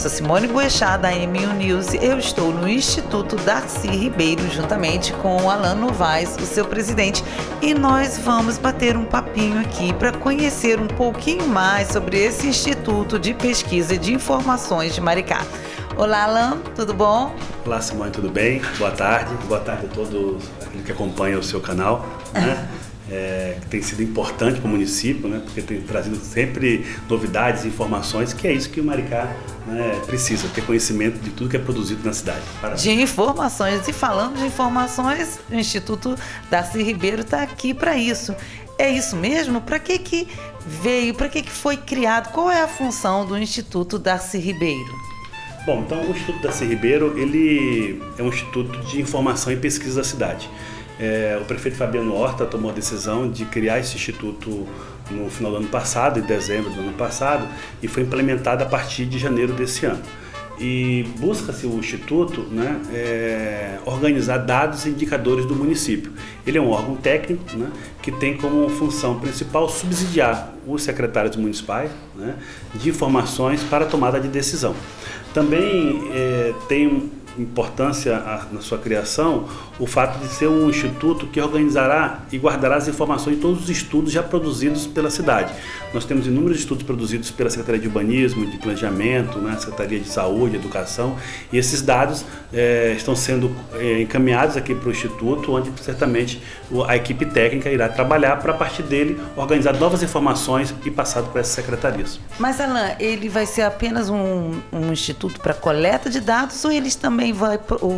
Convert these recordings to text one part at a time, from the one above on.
sou Simone Boechat, da MU News. Eu estou no Instituto Darcy Ribeiro, juntamente com o Alan Novaes, o seu presidente. E nós vamos bater um papinho aqui para conhecer um pouquinho mais sobre esse Instituto de Pesquisa e de Informações de Maricá. Olá, Alan, tudo bom? Olá, Simone, tudo bem? Boa tarde a todos aqueles que acompanham o seu canal, né? Que tem sido importante para o município, né? Porque tem trazido sempre novidades e informações, que é isso que o Maricá, né, precisa, ter conhecimento de tudo que é produzido na cidade. Parabéns. De informações, e falando de informações, o Instituto Darcy Ribeiro está aqui para isso. É isso mesmo? Para que veio, para que foi criado? Qual é a função do Instituto Darcy Ribeiro? Bom, então o Instituto Darcy Ribeiro, ele é um instituto de informação e pesquisa da cidade. O prefeito Fabiano Horta tomou a decisão de criar esse instituto no final do ano passado, em dezembro do ano passado, e foi implementado a partir de janeiro desse ano. E busca-se o Instituto, né, organizar dados e indicadores do município. Ele é um órgão técnico, né, que tem como função principal subsidiar os secretários municipais, né, de informações para a tomada de decisão. Também tem importância na sua criação o fato de ser um instituto que organizará e guardará as informações de todos os estudos já produzidos pela cidade. Nós temos inúmeros estudos produzidos pela Secretaria de Urbanismo, de Planejamento, né, Secretaria de Saúde, Educação, e esses dados estão sendo encaminhados aqui para o instituto, onde certamente a equipe técnica irá trabalhar para, a partir dele, organizar novas informações e passar para essas secretarias. Mas, Alan, ele vai ser apenas um instituto para coleta de dados, ou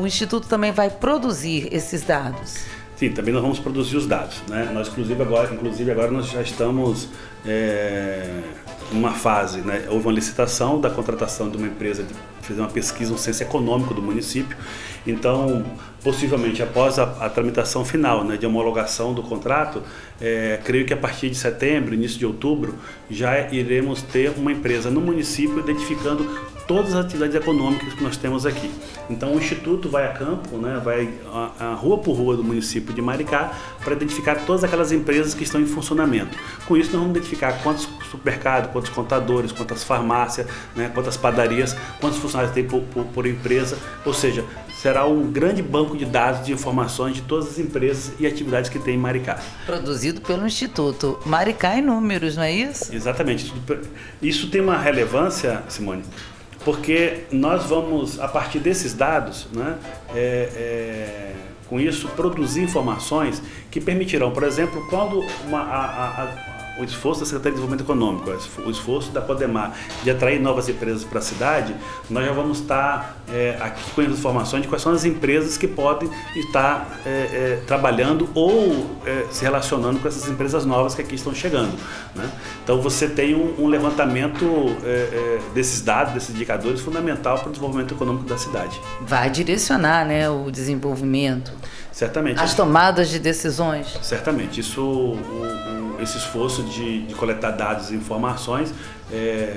o Instituto também vai produzir esses dados? Sim, também nós vamos produzir os dados, né? Nós, inclusive agora nós já estamos numa fase, né? Houve uma licitação da contratação de uma empresa de fazer uma pesquisa, um censo econômico do município. Então, possivelmente após a tramitação final, né, de homologação do contrato, creio que a partir de setembro, início de outubro, já iremos ter uma empresa no município identificando todas as atividades econômicas que nós temos aqui. Então o Instituto vai a campo, né, vai a rua por rua do município de Maricá para identificar todas aquelas empresas que estão em funcionamento. Com isso nós vamos identificar quantos supermercados, quantos contadores, quantas farmácias, né, quantas padarias, quantos funcionários tem por empresa, ou seja, será um grande banco de dados, de informações de todas as empresas e atividades que tem em Maricá. Produzido pelo Instituto Maricá em Números, não é isso? Exatamente. Isso tem uma relevância, Simone, porque nós vamos, a partir desses dados, né, com isso, produzir informações que permitirão, por exemplo, quando o esforço da Secretaria de Desenvolvimento Econômico, o esforço da Codemar de atrair novas empresas para a cidade, nós já vamos estar aqui com as informações de quais são as empresas que podem estar trabalhando ou se relacionando com essas empresas novas que aqui estão chegando, né? Então você tem um levantamento desses dados, desses indicadores, fundamental para o desenvolvimento econômico da cidade. Vai direcionar, né, o desenvolvimento. Certamente. As tomadas de decisões. Certamente. Esse esforço de coletar dados e informações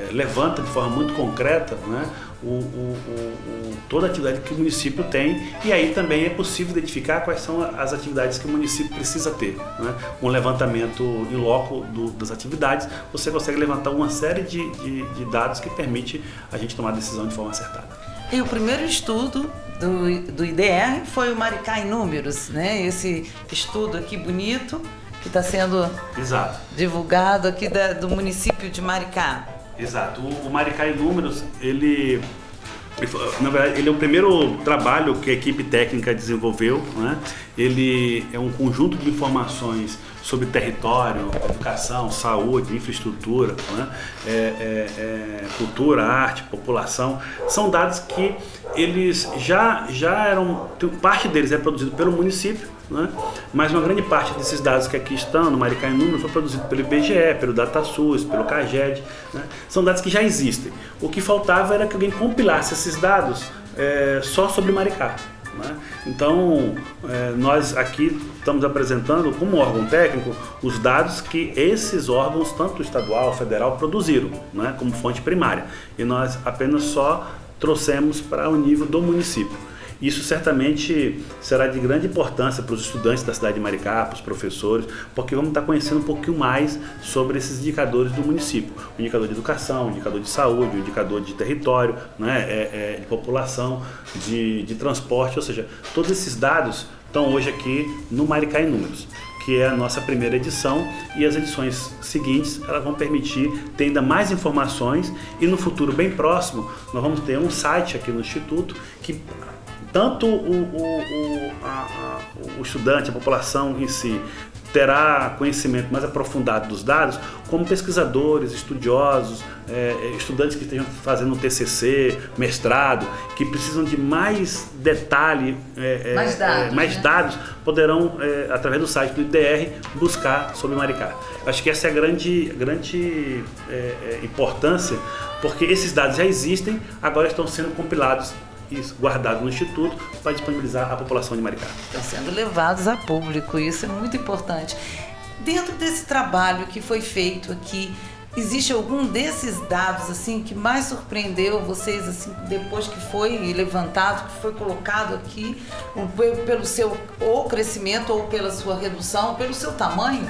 levanta de forma muito concreta, né, toda a atividade que o município tem, e aí também é possível identificar quais são as atividades que o município precisa ter, né? Um levantamento in loco das atividades, você consegue levantar uma série de dados que permite a gente tomar a decisão de forma acertada. E o primeiro estudo do IDR foi o Maricá em Números, né? Esse estudo aqui bonito, que está sendo divulgado aqui do município de Maricá. Exato. O Maricá em Números, na verdade, ele é o primeiro trabalho que a equipe técnica desenvolveu, né? Ele é um conjunto de informações sobre território, educação, saúde, infraestrutura, né? Cultura, arte, população. São dados que eles já eram, parte deles é produzido pelo município, né? Mas uma grande parte desses dados que aqui estão no Maricá em Números foi produzido pelo IBGE, pelo DataSUS, pelo CAGED, né? São dados que já existem. O que faltava era que alguém compilasse esses dados só sobre Maricá, né? Então, nós aqui estamos apresentando como órgão técnico os dados que esses órgãos, tanto estadual, federal, produziram, né, como fonte primária. E nós apenas só trouxemos para o nível do município. Isso certamente será de grande importância para os estudantes da cidade de Maricá, para os professores, porque vamos estar conhecendo um pouquinho mais sobre esses indicadores do município. O indicador de educação, o indicador de saúde, o indicador de território, né, de população, de transporte, ou seja, todos esses dados estão hoje aqui no Maricá em Números, que é a nossa primeira edição, e as edições seguintes elas vão permitir ter ainda mais informações, e no futuro bem próximo nós vamos ter um site aqui no Instituto que tanto o estudante, a população em si, terá conhecimento mais aprofundado dos dados, como pesquisadores, estudiosos, estudantes que estejam fazendo um TCC, mestrado, que precisam de mais detalhe, mais dados, poderão, através do site do IDR, buscar sobre Maricá. Acho que essa é a grande importância, porque esses dados já existem, agora estão sendo compilados e guardados no Instituto para disponibilizar à população de Maricá. Estão sendo levados a público, isso é muito importante. Dentro desse trabalho que foi feito aqui, existe algum desses dados assim que mais surpreendeu vocês assim depois que foi levantado, que foi colocado aqui, pelo seu ou crescimento ou pela sua redução, pelo seu tamanho?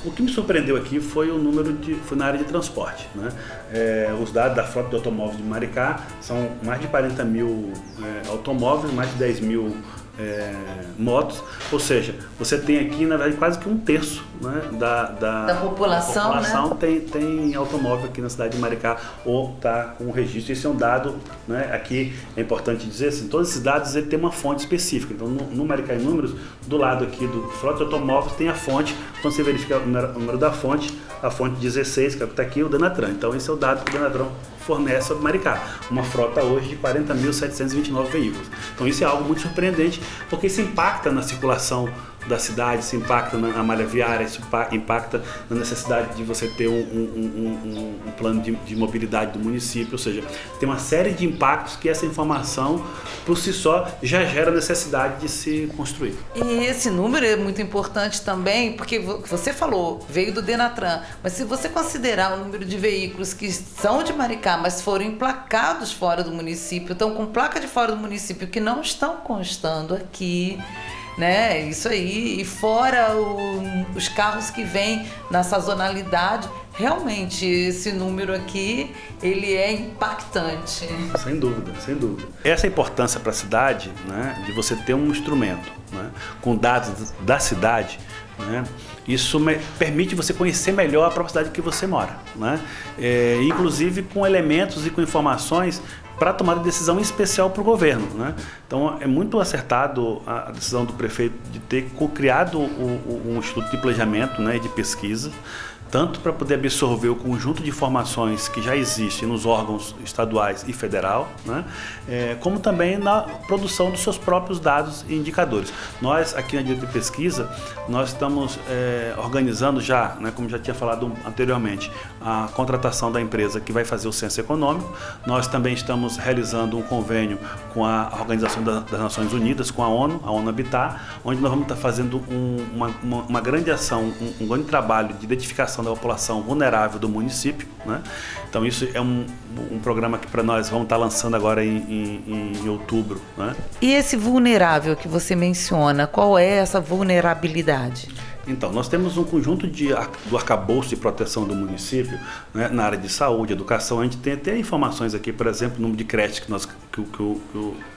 O que me surpreendeu aqui foi o número foi na área de transporte, né? Os dados da frota de automóveis de Maricá são mais de 40 mil automóveis, mais de 10 mil motos, ou seja, você tem aqui na verdade quase que um terço, né, da população, né? tem automóvel aqui na cidade de Maricá ou está com o registro. Esse é um dado, né, aqui é importante dizer assim, todos esses dados ele tem uma fonte específica. Então no Maricá em Números, do lado aqui do frota de automóveis tem a fonte, quando você verifica o número da fonte, a fonte 16, que é o que está aqui, o Denatran. Então esse é o dado que o Denatran fornece ao Maricá, uma frota hoje de 40.729 veículos. Então isso é algo muito surpreendente, porque isso impacta na circulação da cidade, isso impacta na malha viária, isso impacta na necessidade de você ter um plano de mobilidade do município, ou seja, tem uma série de impactos que essa informação, por si só, já gera necessidade de se construir. E esse número é muito importante também, porque você falou, veio do Denatran, mas se você considerar o número de veículos que são de Maricá, mas foram emplacados fora do município, estão com placa de fora do município, que não estão constando aqui, né? Isso aí, e fora os carros que vêm na sazonalidade, realmente esse número aqui, ele é impactante. Sem dúvida, sem dúvida. Essa é a importância para a cidade, né, de você ter um instrumento, né, com dados da cidade, né, isso permite você conhecer melhor a própria cidade que você mora, né, inclusive com elementos e com informações para tomar decisão especial para o governo, né? Então é muito acertado a decisão do prefeito de ter criado um instituto de planejamento, né, e de pesquisa, tanto para poder absorver o conjunto de informações que já existem nos órgãos estaduais e federal, né, como também na produção dos seus próprios dados e indicadores. Nós, aqui na Diretoria de Pesquisa, nós estamos organizando já, né, como já tinha falado anteriormente, a contratação da empresa que vai fazer o censo econômico. Nós também estamos realizando um convênio com a Organização das Nações Unidas, com a ONU Habitat, onde nós vamos estar fazendo uma grande ação, um grande trabalho de identificação da população vulnerável do município, né? Então isso é um programa que para nós vamos estar lançando agora em outubro, né? E esse vulnerável que você menciona, qual é essa vulnerabilidade? Então, nós temos um conjunto do arcabouço de proteção do município, né, na área de saúde, educação. A gente tem até informações aqui, por exemplo, o número de creches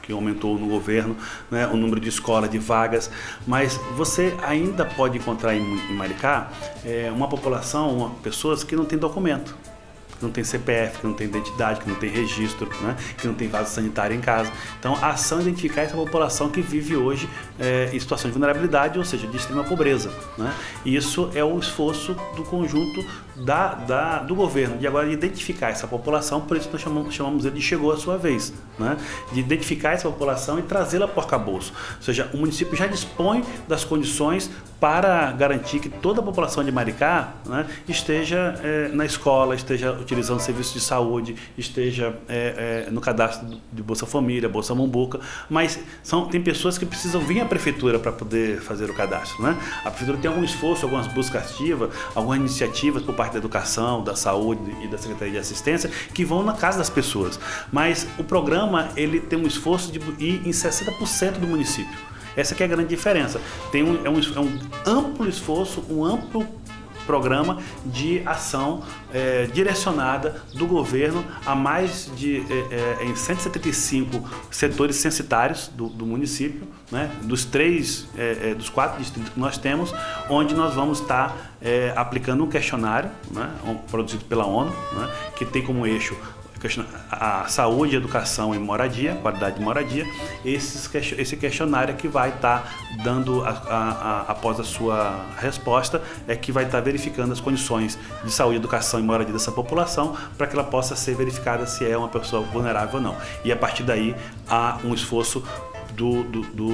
que aumentou no governo, né, o número de escolas, de vagas, mas você ainda pode encontrar em Maricá uma população, pessoas que não têm documento, que não tem CPF, que não tem identidade, que não tem registro, né, que não tem vaso sanitário em casa. Então, a ação é identificar essa população que vive hoje em situação de vulnerabilidade, ou seja, de extrema pobreza, né? E isso é o esforço do conjunto do governo, de agora identificar essa população, por isso nós chamamos ele de chegou a sua vez, né? De identificar essa população e trazê-la para o arcabouço. Ou seja, o município já dispõe das condições para garantir que toda a população de Maricá, né, esteja na escola, esteja utilizando serviços de saúde, esteja no cadastro de Bolsa Família, Bolsa Mombuca, mas tem pessoas que precisam vir à prefeitura para poder fazer o cadastro, né? A prefeitura tem algum esforço, algumas buscas ativas, algumas iniciativas por parte da educação, da saúde e da Secretaria de Assistência que vão na casa das pessoas, mas o programa ele tem um esforço de ir em 60% do município. Essa que é a grande diferença. Tem um amplo esforço, um amplo programa de ação direcionada do governo a mais de em 175 setores censitários do município, né? Dos 4 distritos que nós temos, onde nós vamos estar aplicando um questionário, né? Produzido pela ONU, né? Que tem como eixo a saúde, educação e moradia, qualidade de moradia. Esse questionário que vai estar dando, após a sua resposta, que vai estar verificando as condições de saúde, educação e moradia dessa população, para que ela possa ser verificada se é uma pessoa vulnerável ou não. E a partir daí há um esforço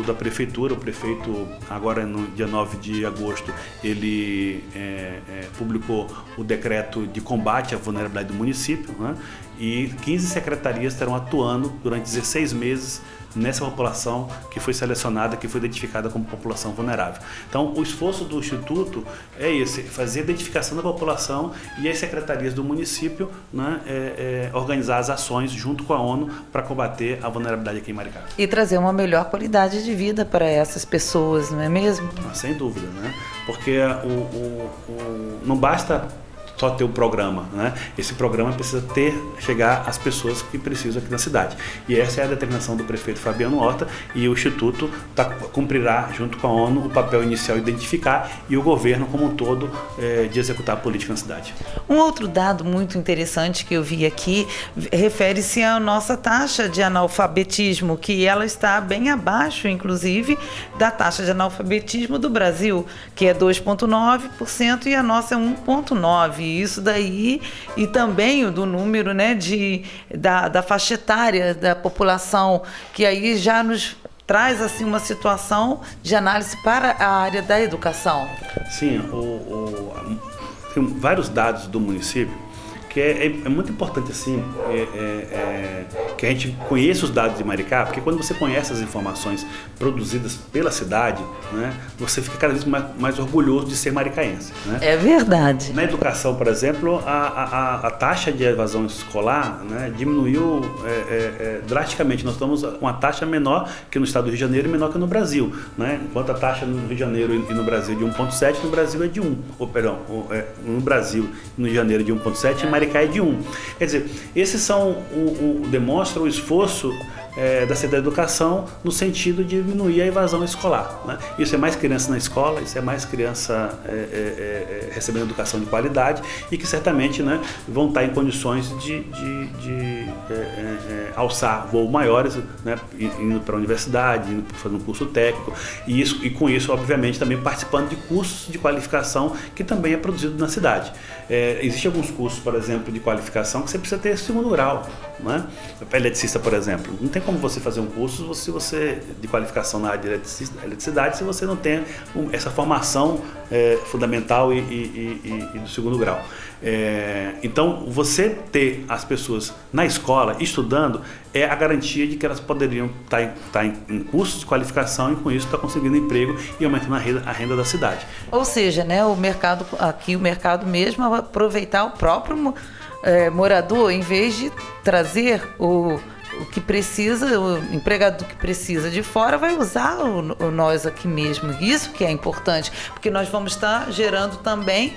da prefeitura. O prefeito, agora no dia 9 de agosto, ele publicou o decreto de combate à vulnerabilidade do município, né? E 15 secretarias estarão atuando durante 16 meses nessa população que foi selecionada, que foi identificada como população vulnerável. Então, o esforço do Instituto é esse, fazer a identificação da população e as secretarias do município, né, organizar as ações junto com a ONU para combater a vulnerabilidade aqui em Maricá. E trazer uma melhor qualidade de vida para essas pessoas, não é mesmo? Sem dúvida, né? Porque não basta só ter o programa, né? Esse programa precisa chegar às pessoas que precisam aqui na cidade. E essa é a determinação do prefeito Fabiano Horta, e o Instituto cumprirá, junto com a ONU, o papel inicial de identificar e o governo como um todo de executar a política na cidade. Um outro dado muito interessante que eu vi aqui refere-se à nossa taxa de analfabetismo, que ela está bem abaixo, inclusive, da taxa de analfabetismo do Brasil, que é 2,9% e a nossa é 1,9%. Isso daí, e também o do número, né, da faixa etária da população, que aí já nos traz assim, uma situação de análise para a área da educação. Sim, tem vários dados do município que é muito importante assim, que a gente conheça os dados de Maricá, porque quando você conhece as informações produzidas pela cidade, né, você fica cada vez mais orgulhoso de ser maricaense, né? É verdade. Na educação, por exemplo, a taxa de evasão escolar, né, diminuiu drasticamente. Nós estamos com uma taxa menor que no estado do Rio de Janeiro e menor que no Brasil, né? Enquanto a taxa no Rio de Janeiro e no Brasil é de 1,7, no Brasil é de 1. No Brasil e no Rio de Janeiro é de 1,7 e Maricá é de 1. Quer dizer, esses demonstram o esforço da Secretaria da Educação no sentido de diminuir a evasão escolar, né? Isso é mais criança na escola, isso é mais criança recebendo educação de qualidade e que certamente, né, vão estar em condições de alçar voos maiores, né, indo para a universidade, indo fazer um curso técnico e com isso, obviamente, também participando de cursos de qualificação que também é produzido na cidade. Existem alguns cursos, por exemplo, de qualificação que você precisa ter segundo grau, né? Eletricista, por exemplo, não tem como você fazer um curso se você de qualificação na área de eletricidade se você não tem essa formação fundamental e do segundo grau. Então, você ter as pessoas na escola estudando é a garantia de que elas poderiam estar em cursos de qualificação e com isso estar conseguindo emprego e aumentando a renda da cidade. Ou seja, né, o mercado mesmo aproveitar o próprio morador, em vez de trazer o que precisa, o empregado que precisa de fora vai usar nós aqui mesmo. Isso que é importante, porque nós vamos estar gerando também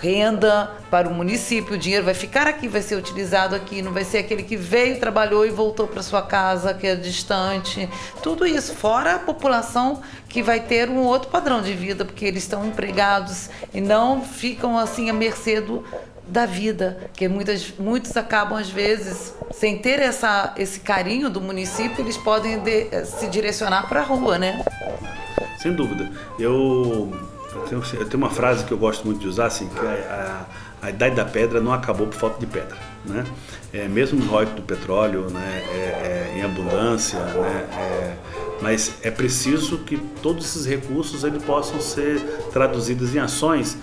renda para o município, o dinheiro vai ficar aqui, vai ser utilizado aqui, não vai ser aquele que veio, trabalhou e voltou para sua casa, que é distante. Tudo isso, fora a população que vai ter um outro padrão de vida, porque eles estão empregados e não ficam assim à mercê da vida, que muitos acabam às vezes sem ter esse carinho do município, eles podem se direcionar para a rua, né? Sem dúvida. Eu tenho uma frase que eu gosto muito de usar, assim, que a idade da pedra não acabou por falta de pedra, né? Mesmo no royalties do petróleo, né, em abundância, né, mas é preciso que todos esses recursos eles possam ser traduzidos em ações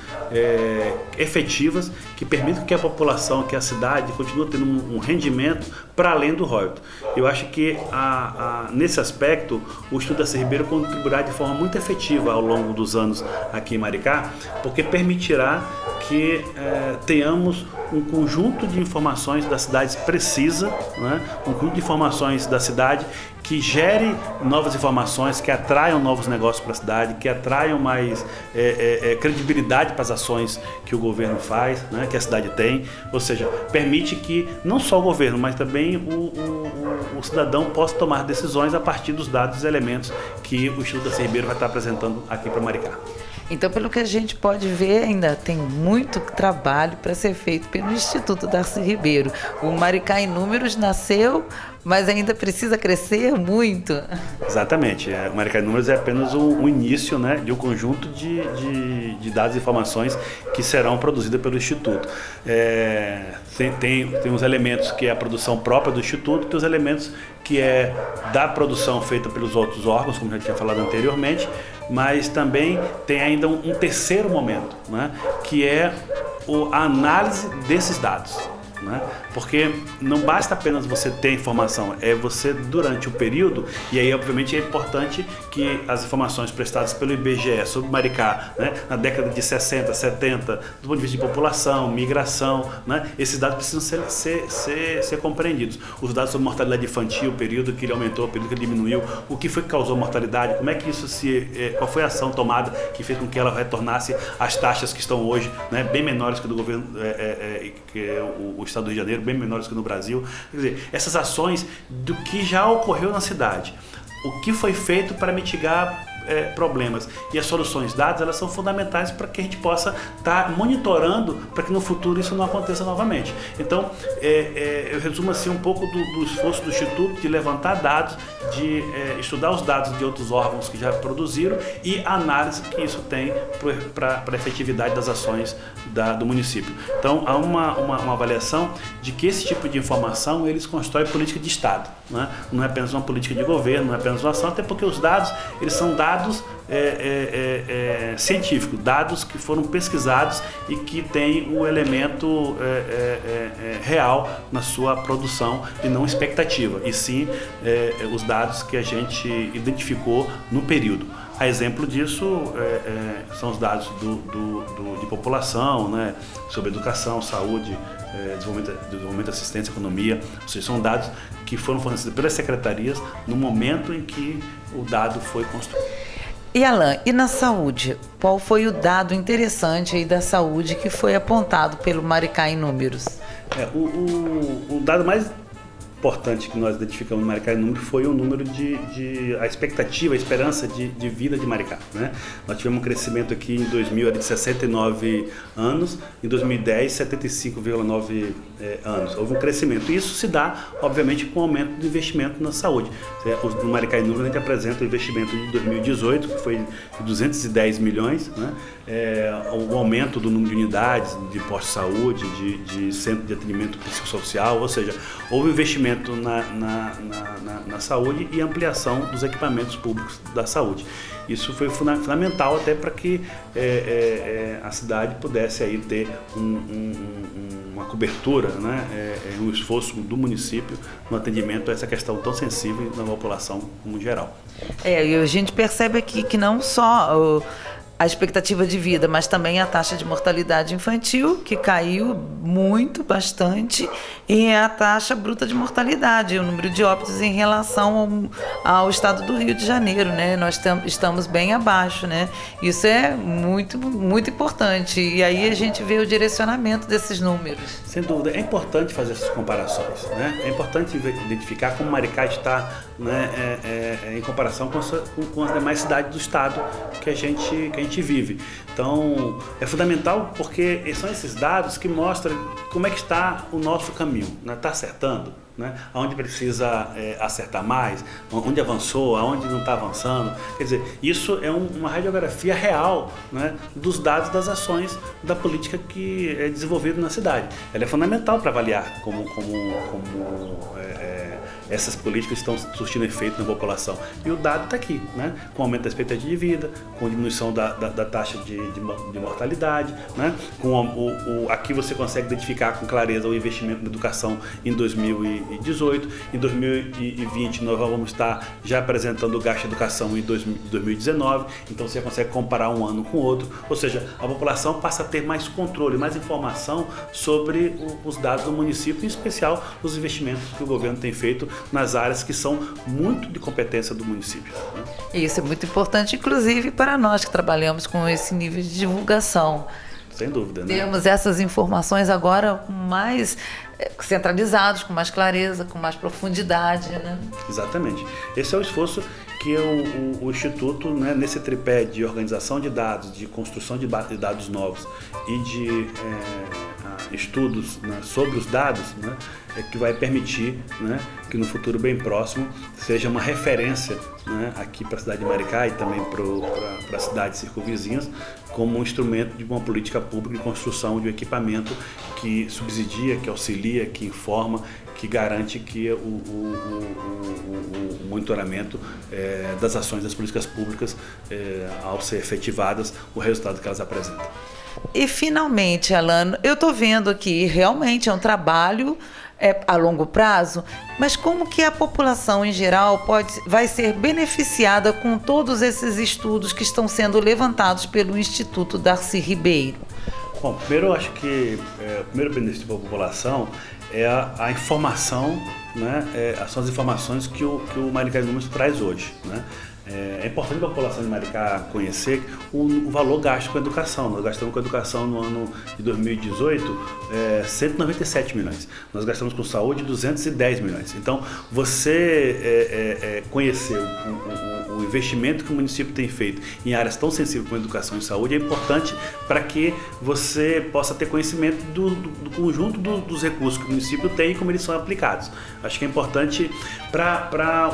efetivas que permitam que a população, que a cidade continue tendo um rendimento para além do royalties. Eu acho que nesse aspecto o Instituto Darcy Ribeiro contribuirá de forma muito efetiva ao longo dos anos aqui em Maricá, porque permitirá que tenhamos um conjunto de informações da cidade precisa, né? Um conjunto de informações da cidade que gere novas informações, que atraiam novos negócios para a cidade, que atraiam mais credibilidade para as ações que o governo faz, né? Que a cidade tem, ou seja, permite que não só o governo, mas também o cidadão possa tomar decisões a partir dos dados e elementos que o Instituto Darcy Ribeiro vai estar apresentando aqui para Maricá. Então, pelo que a gente pode ver, ainda tem muito trabalho para ser feito pelo Instituto Darcy Ribeiro. O Maricá em Números nasceu, mas ainda precisa crescer muito. Exatamente. O Maricá em Números é apenas um início, né, de um conjunto de dados e informações que serão produzidas pelo Instituto. Tem os elementos que é a produção própria do Instituto, tem os elementos que é da produção feita pelos outros órgãos, como já tinha falado anteriormente, mas também tem ainda um terceiro momento, né, que é a análise desses dados. Né? Porque não basta apenas você ter informação, é você durante o período, e aí obviamente é importante que as informações prestadas pelo IBGE sobre Maricá, né, na década de 60, 70, do ponto de vista de população, migração, né, esses dados precisam ser compreendidos. Os dados sobre mortalidade infantil, o período que ele aumentou, o período que ele diminuiu, o que foi que causou mortalidade, como é que isso qual foi a ação tomada que fez com que ela retornasse às taxas que estão hoje, né, bem menores que do governo, que é o Estado do Rio de Janeiro, bem menores que no Brasil. Quer dizer, essas ações do que já ocorreu na cidade, o que foi feito para mitigar problemas e as soluções dadas, elas são fundamentais para que a gente possa estar monitorando para que no futuro isso não aconteça novamente. Então, eu resumo assim um pouco do esforço do Instituto de levantar dados, de estudar os dados de outros órgãos que já produziram e a análise que isso tem para a efetividade das ações do município. Então, há uma avaliação de que esse tipo de informação eles constroem política de Estado, né? Não é apenas uma política de governo, não é apenas uma ação, até porque os dados, eles são dados científicos, dados que foram pesquisados e que têm um elemento real na sua produção e não expectativa, e sim os dados que a gente identificou no período. A exemplo disso são os dados de população, né, sobre educação, saúde, desenvolvimento, assistência, economia, ou seja, são dados que foram fornecidos pelas secretarias no momento em que o dado foi construído. E Alan, e na saúde? Qual foi o dado interessante aí da saúde que foi apontado pelo Maricá em Números? O dado mais importante que nós identificamos no Maricá em Números foi o número a expectativa, a esperança de vida de Maricá, né? Nós tivemos um crescimento aqui em 2000 de 69 anos, em 2010 75,9 anos. Houve um crescimento. Isso se dá, obviamente, com o aumento do investimento na saúde. No Maricá em Números a gente apresenta o investimento de 2018, que foi de 210 milhões, né? O aumento do número de unidades de posto de saúde, de centro de atendimento psicossocial, ou seja, houve investimento na saúde e ampliação dos equipamentos públicos da saúde. Isso foi fundamental até para que a cidade pudesse aí ter uma cobertura, né, um esforço do município no atendimento a essa questão tão sensível na população como geral. E a gente percebe aqui que não só a expectativa de vida, mas também a taxa de mortalidade infantil, que caiu muito, bastante, e a taxa bruta de mortalidade, o número de óbitos em relação ao estado do Rio de Janeiro, né? Nós estamos bem abaixo, né? Isso é muito, muito importante, e aí a gente vê o direcionamento desses números. Sem dúvida, é importante fazer essas comparações, né? É importante identificar como Maricá está, né, em comparação com as demais cidades do estado que a gente vive. Então, é fundamental porque são esses dados que mostram como é que está o nosso caminho, né? Está acertando? né? Onde precisa acertar mais, onde avançou, aonde não está avançando. Quer dizer, isso é uma radiografia real, né, dos dados das ações da política que é desenvolvida na cidade. Ela é fundamental para avaliar como essas políticas estão surtindo efeito na população. E o dado está aqui, né? Com o aumento da expectativa de vida, com a diminuição da taxa de mortalidade, né? Aqui você consegue identificar com clareza o investimento na educação em 2018. Em 2020 nós vamos estar já apresentando o gasto de educação em 2019, então você consegue comparar um ano com o outro, ou seja, a população passa a ter mais controle, mais informação sobre os dados do município, em especial os investimentos que o governo tem feito nas áreas que são muito de competência do município, né? Isso é muito importante, inclusive para nós que trabalhamos com esse nível de divulgação. Sem dúvida, né? Temos essas informações agora mais centralizadas, com mais clareza, com mais profundidade, né? Exatamente. Esse é o esforço que o Instituto, né, nesse tripé de organização de dados, de construção de dados novos e de estudos, né, sobre os dados, né, que vai permitir, né, que no futuro bem próximo seja uma referência, né, aqui para a cidade de Maricá e também para as cidades circunvizinhas, como um instrumento de uma política pública de construção de um equipamento que subsidia, que auxilia, que informa, que garante que o monitoramento das ações das políticas públicas, ao ser efetivadas, o resultado que elas apresentam. E finalmente, Alano, eu estou vendo aqui, realmente é um trabalho a longo prazo, mas como que a população em geral vai ser beneficiada com todos esses estudos que estão sendo levantados pelo Instituto Darcy Ribeiro? Bom, primeiro eu acho que o primeiro benefício para a população é a informação, né? São as informações que o Maricá em Números traz hoje, né? É importante para a população de Maricá conhecer o valor gasto com a educação. Nós gastamos com a educação no ano de 2018 197 milhões. Nós gastamos com saúde 210 milhões. Então, você conhecer o investimento que o município tem feito em áreas tão sensíveis como educação e saúde é importante para que você possa ter conhecimento do conjunto dos recursos que o município tem e como eles são aplicados. Acho que é importante para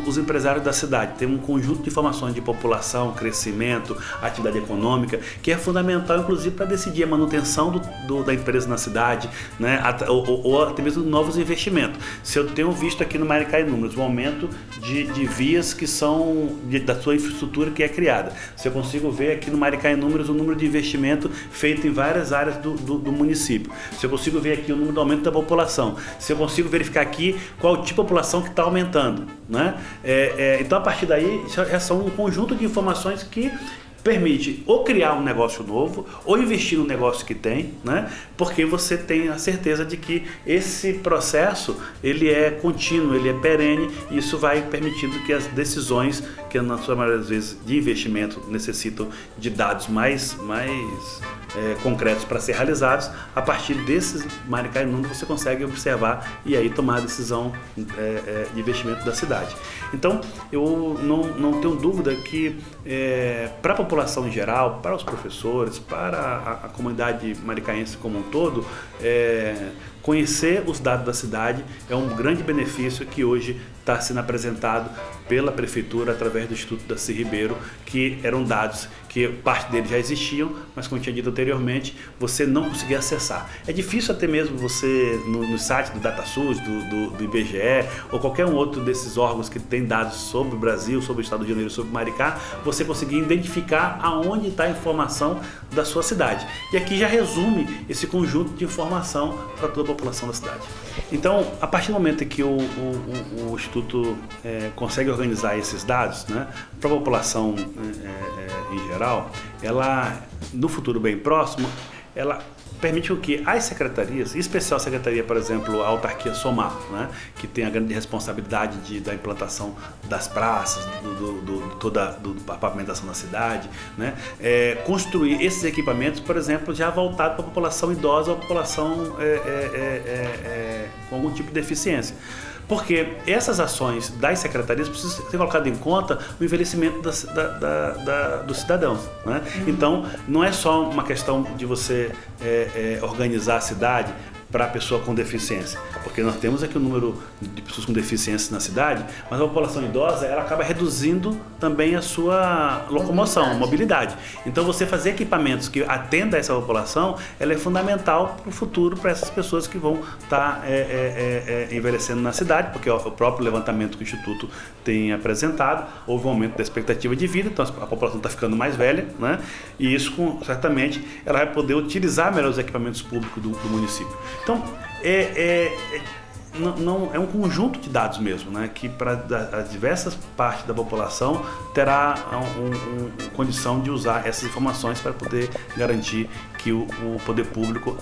os empresários da cidade ter um conjunto de informações de população, crescimento, atividade econômica, que é fundamental, inclusive, para decidir a manutenção da empresa na cidade, né? ou até mesmo novos investimentos. Se eu tenho visto aqui no Maricá em Números um aumento de vias que são da sua infraestrutura que é criada, se eu consigo ver aqui no Maricá em Números o número de investimento feito em várias áreas do município, se eu consigo ver aqui o número do aumento da população, se eu consigo verificar aqui qual o tipo de população que está aumentando, né? Então, a partir daí, já são um conjunto de informações que permite ou criar um negócio novo ou investir no negócio que tem, né? Porque você tem a certeza de que esse processo ele é contínuo, ele é perene, e isso vai permitindo que as decisões, que na sua maioria das vezes de investimento necessitam de dados mais concretos para ser realizados, a partir desses Maricá em Números você consegue observar e aí tomar a decisão de investimento da cidade. Então, eu não tenho dúvida que para a população em geral, para os professores, para a comunidade maricaense como um todo, conhecer os dados da cidade é um grande benefício que hoje está sendo apresentado pela Prefeitura através do Instituto Darcy Ribeiro, que eram dados que parte deles já existiam, mas como eu tinha dito anteriormente, você não conseguia acessar. É difícil até mesmo você, no site do DataSUS, do IBGE, ou qualquer um outro desses órgãos que tem dados sobre o Brasil, sobre o Estado do Rio de Janeiro, sobre Maricá, você conseguir identificar aonde está a informação da sua cidade. E aqui já resume esse conjunto de informação para toda a população da cidade. Então, a partir do momento em que o Instituto consegue organizar esses dados, né, para a população em geral, ela, no futuro bem próximo, ela permite que as secretarias, em especial a secretaria, por exemplo, a autarquia SOMAR, né, que tem a grande responsabilidade da implantação das praças, toda a pavimentação da cidade, né, construir esses equipamentos, por exemplo, já voltados para a população idosa ou a população com algum tipo de deficiência. Porque essas ações das secretarias precisam ser colocadas em conta o envelhecimento dos cidadãos, né? Então, não é só uma questão de você organizar a cidade para a pessoa com deficiência, porque nós temos aqui o número de pessoas com deficiência na cidade, mas a população idosa ela acaba reduzindo também a sua locomoção, mobilidade. Então você fazer equipamentos que atendam a essa população, ela é fundamental para o futuro, para essas pessoas que vão estar envelhecendo na cidade, porque o próprio levantamento que o Instituto tem apresentado, houve um aumento da expectativa de vida, então a população está ficando mais velha, né? E isso certamente ela vai poder utilizar melhor os equipamentos públicos do município. Então, não, é um conjunto de dados mesmo, né, que para as diversas partes da população terá condição de usar essas informações para poder garantir que o poder público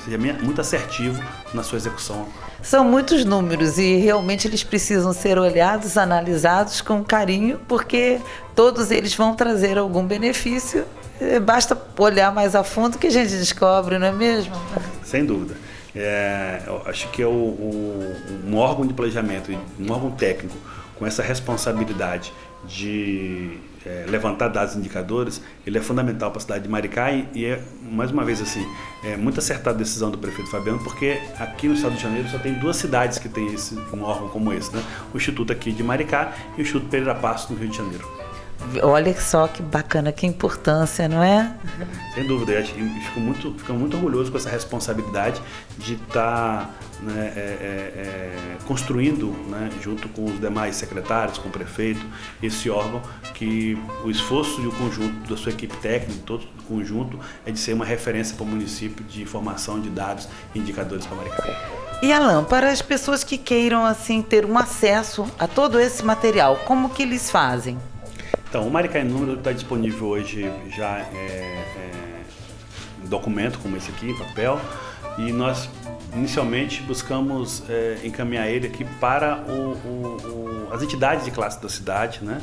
seja muito assertivo na sua execução. São muitos números e realmente eles precisam ser olhados, analisados com carinho, porque todos eles vão trazer algum benefício. Basta olhar mais a fundo que a gente descobre, não é mesmo? Sem dúvida. Eu acho que um órgão de planejamento, um órgão técnico com essa responsabilidade de levantar dados e indicadores, ele é fundamental para a cidade de Maricá e é, mais uma vez assim, muito acertada a decisão do prefeito Fabiano, porque aqui no estado de Janeiro só tem 2 cidades que tem um órgão como esse, né? O Instituto aqui de Maricá e o Instituto Pereira Passos no Rio de Janeiro. Olha só que bacana, que importância, não é? Sem dúvida, eu fico muito orgulhoso com essa responsabilidade de estar construindo, né, junto com os demais secretários, com o prefeito, esse órgão que o esforço e o conjunto da sua equipe técnica, todo o conjunto, é de ser uma referência para o município de informação de dados e indicadores para Maricá. E Alan, para as pessoas que queiram assim ter um acesso a todo esse material, como que eles fazem? Então, o Maricá em Números está disponível hoje já em documento, como esse aqui, em papel, e nós inicialmente buscamos encaminhar ele aqui para as entidades de classe da cidade, né?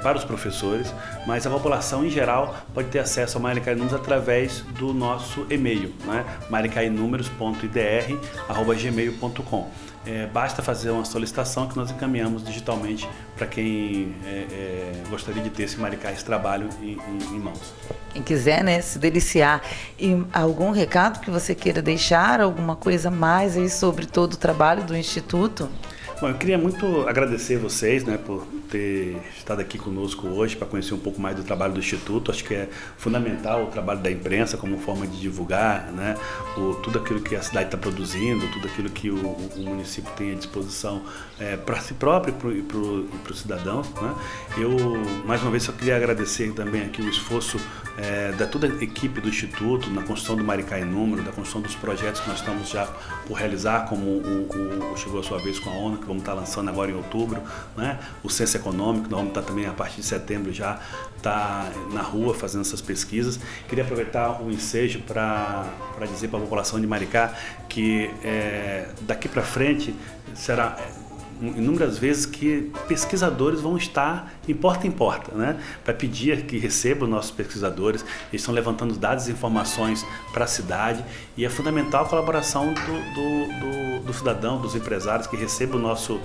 Para os professores, mas a população em geral pode ter acesso ao Maricá em Números através do nosso e-mail, né? maricainumeros.idr@gmail.com. Basta fazer uma solicitação que nós encaminhamos digitalmente para quem gostaria de ter esse trabalho em mãos. Quem quiser, né, se deliciar. E algum recado que você queira deixar, alguma coisa mais aí sobre todo o trabalho do Instituto? Bom, eu queria muito agradecer vocês, né, por ter estado aqui conosco hoje para conhecer um pouco mais do trabalho do Instituto. Acho que é fundamental o trabalho da imprensa como forma de divulgar, né, tudo aquilo que a cidade está produzindo, tudo aquilo que o município tem à disposição para si próprio e para o cidadão, né. Eu, mais uma vez, só queria agradecer também aqui o esforço da toda a equipe do Instituto na construção do Maricá em Número, da construção dos projetos que nós estamos já por realizar, como chegou a sua vez com a ONU, que vamos estar lançando agora em outubro, né? O Censo Econômico, nós vamos estar também a partir de setembro já tá na rua fazendo essas pesquisas. Queria aproveitar o ensejo para dizer para a população de Maricá que daqui para frente será inúmeras vezes que pesquisadores vão estar em porta, né, para pedir que recebam nossos pesquisadores. Eles estão levantando dados e informações para a cidade e é fundamental a colaboração do cidadão, dos empresários que recebam o nosso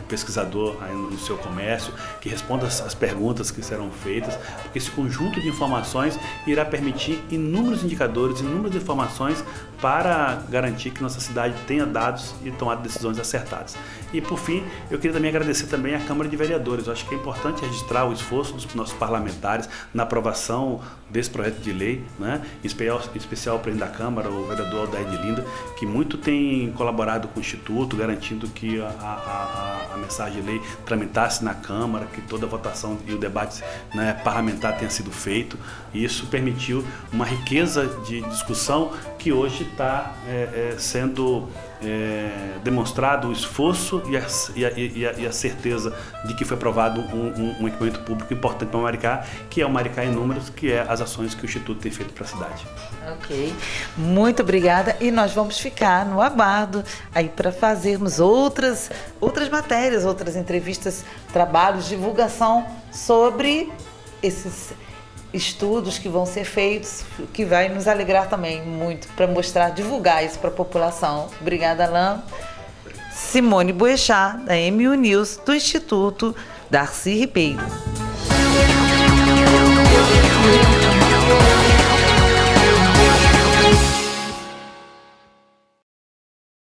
pesquisador aí no seu comércio, que responda as perguntas que serão feitas, porque esse conjunto de informações irá permitir inúmeros indicadores, inúmeras informações para garantir que nossa cidade tenha dados e tomar decisões acertadas. E por fim, eu queria também agradecer também à Câmara de Vereadores. Eu acho que é importante registrar o esforço dos nossos parlamentares na aprovação desse projeto de lei, né? Em especial o presidente da Câmara, o vereador Aldair de Linda, que muito tem colaborado com o Instituto, garantindo que a mensagem de lei tramitasse na Câmara, que toda a votação e o debate, né, parlamentar tenha sido feito. E isso permitiu uma riqueza de discussão que hoje está sendo demonstrado o esforço e a certeza de que foi aprovado um equipamento público importante para o Maricá, que é o Maricá em Números, que é as ações que o Instituto tem feito para a cidade. Ok, muito obrigada, e nós vamos ficar no aguardo aí para fazermos outras matérias, outras entrevistas, trabalhos, divulgação sobre esses estudos que vão ser feitos, que vai nos alegrar também muito para mostrar, divulgar isso para a população. Obrigada, Alain. Simone Boechat, da MU News, do Instituto Darcy Ribeiro.